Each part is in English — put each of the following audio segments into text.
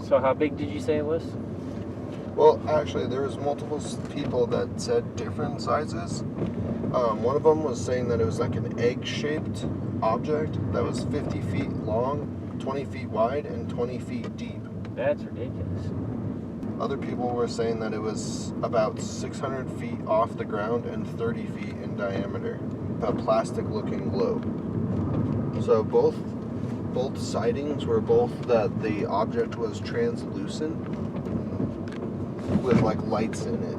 So how big did you say it was? Well, actually, there was multiple people that said different sizes. One of them was saying that it was like an egg-shaped object that was 50 feet long, 20 feet wide, and 20 feet deep. That's ridiculous. Other people were saying that it was about 600 feet off the ground and 30 feet in diameter. A plastic-looking globe. So both sightings were both that the object was translucent with like lights in it.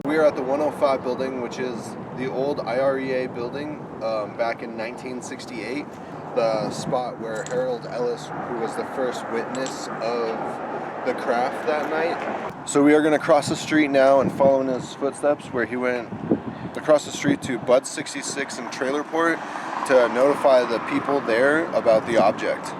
We are at the 105 building, which is the old IREA building back in 1968. The spot where Howard Ellis, who was the first witness of the craft that night. So we are going to cross the street now and follow in his footsteps, where he went across the street to Bud 66 in Trailerport to notify the people there about the object.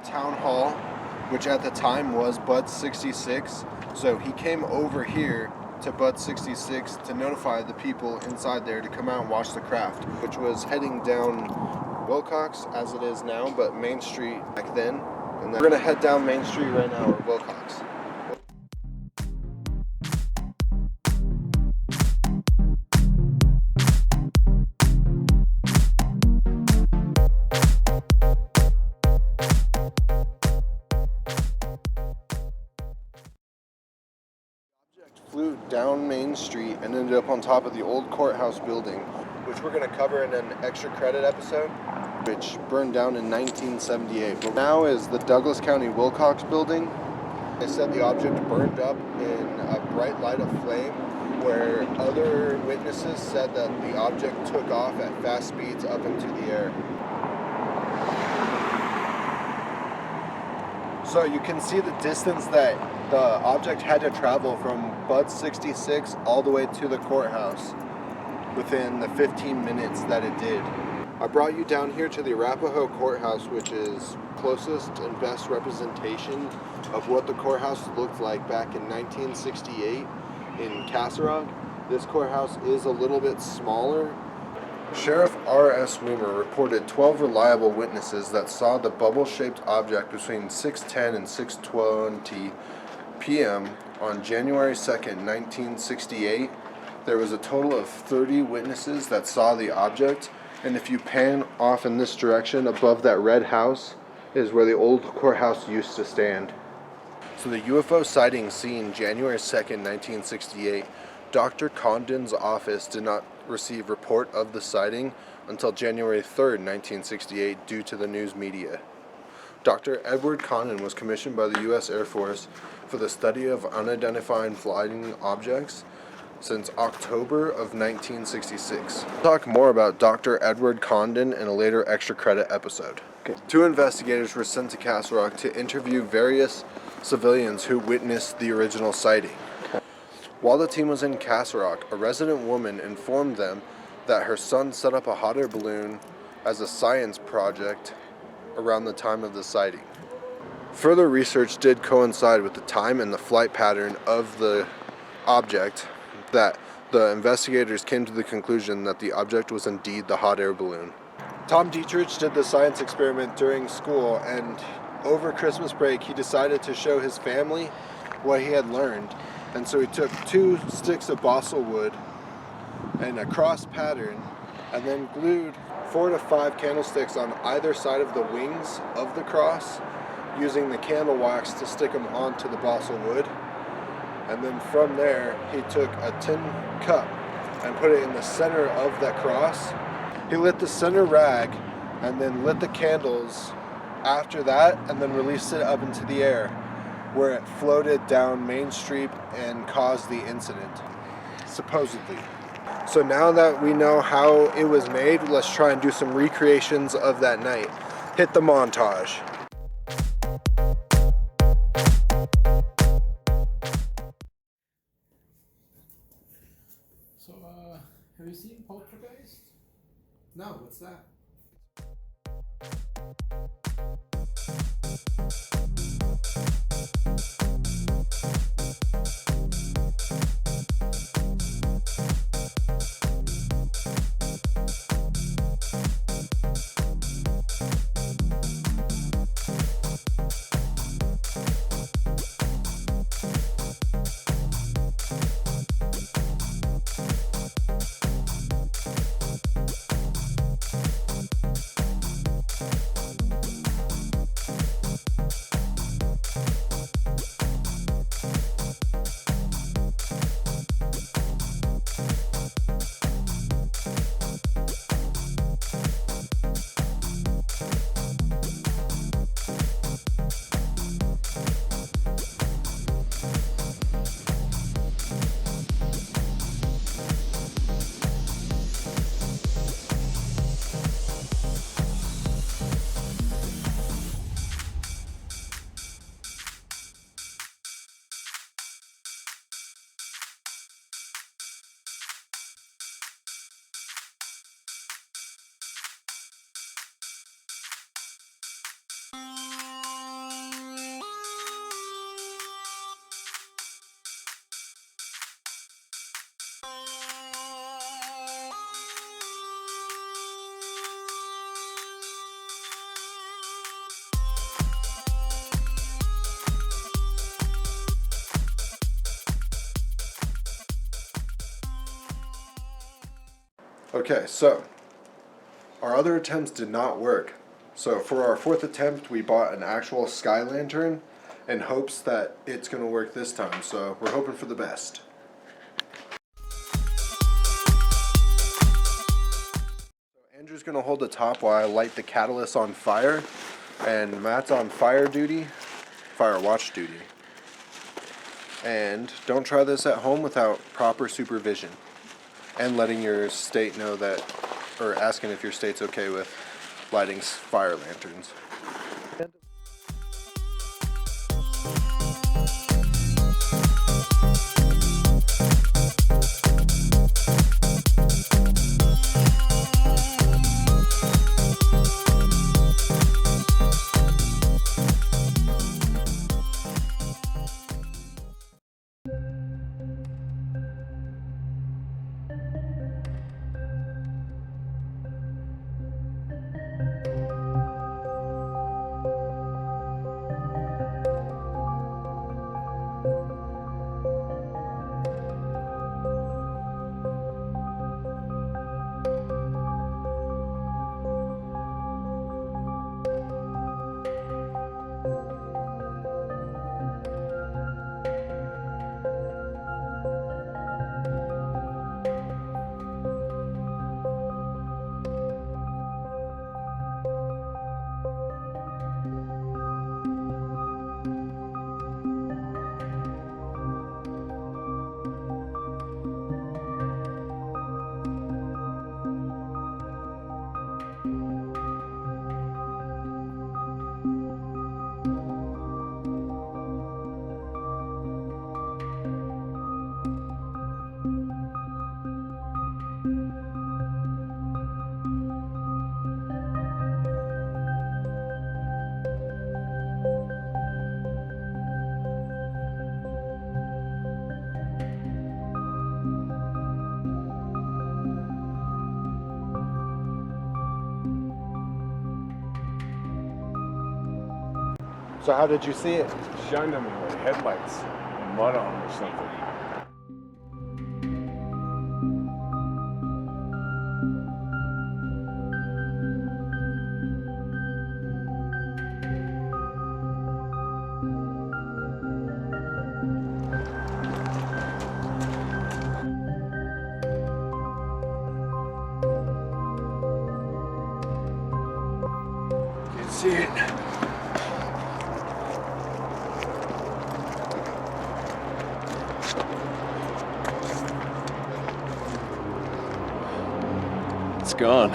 Town Hall, which at the time was Bud 66, so he came over here to Bud 66 to notify the people inside there to come out and watch the craft, which was heading down Wilcox as it is now, but Main Street back then. And then we're gonna head down Main Street right now, or Wilcox. Flew down Main Street and ended up on top of the old courthouse building, which we're going to cover in an extra credit episode, which burned down in 1978. But now is the Douglas County Wilcox building. They said the object burned up in a bright light of flame, where other witnesses said that the object took off at fast speeds up into the air. So you can see the distance that the object had to travel from Bud 66 all the way to the courthouse within the 15 minutes that it did. I brought you down here to the Arapahoe Courthouse, which is closest and best representation of what the courthouse looked like back in 1968 in Castle Rock. This courthouse is a little bit smaller. Sheriff R.S. Weimer reported 12 reliable witnesses that saw the bubble-shaped object between 6:10 and 6:20 p.m. on January 2nd, 1968. There was a total of 30 witnesses that saw the object, and if you pan off in this direction above that red house is where the old courthouse used to stand. So the UFO sighting seen January 2nd, 1968, Dr. Condon's office did not receive report of the sighting until January 3rd, 1968 due to the news media. Dr. Edward Condon was commissioned by the U.S. Air Force for the study of unidentified flying objects since October of 1966. We'll talk more about Dr. Edward Condon in a later extra credit episode. Okay. 2 investigators were sent to Castle Rock to interview various civilians who witnessed the original sighting. While the team was in Castle Rock, a resident woman informed them that her son set up a hot air balloon as a science project around the time of the sighting. Further research did coincide with the time and the flight pattern of the object, that the investigators came to the conclusion that the object was indeed the hot air balloon. Tom Dietrich did the science experiment during school, and over Christmas break he decided to show his family what he had learned. And so he took 2 sticks of balsa wood and a cross pattern, and then glued 4 to 5 candlesticks on either side of the wings of the cross, using the candle wax to stick them onto the balsa wood. And then from there, he took a tin cup and put it in the center of that cross. He lit the center rag and then lit the candles after that, and then released it up into the air, where it floated down Main Street and caused the incident, supposedly. So now that we know how it was made, let's try and do some recreations of that night. Hit the montage. So, have you seen Poltergeist? No, what's that? Okay, so our other attempts did not work. So for our fourth attempt, we bought an actual sky lantern in hopes that it's going to work this time. So we're hoping for the best. So Andrew's going to hold the top while I light the catalyst on fire, and Matt's on fire watch duty. And don't try this at home without proper supervision. And letting your state know that, or asking if your state's okay with lighting fire lanterns. So how did you see it? Shined on me with headlights and mud on or something. Can't see it. It's gone.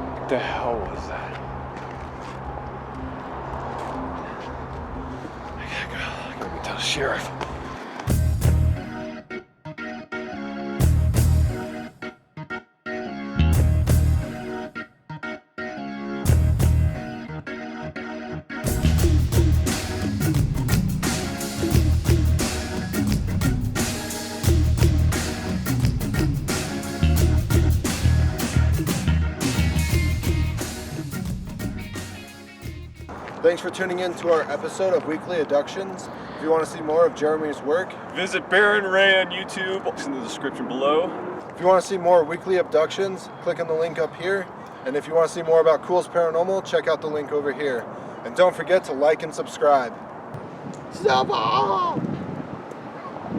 What the hell was that? I gotta go tell the sheriff. Thanks for tuning in to our episode of Weekly Abductions. If you want to see more of Jeremy's work, Visit Baron Ray on YouTube. It's in the description below. if you want to see more Weekly Abductions, click on the link up here. And if you want to see more about Culz Paranormal, check out the link over here. And don't forget to like and subscribe. Stop!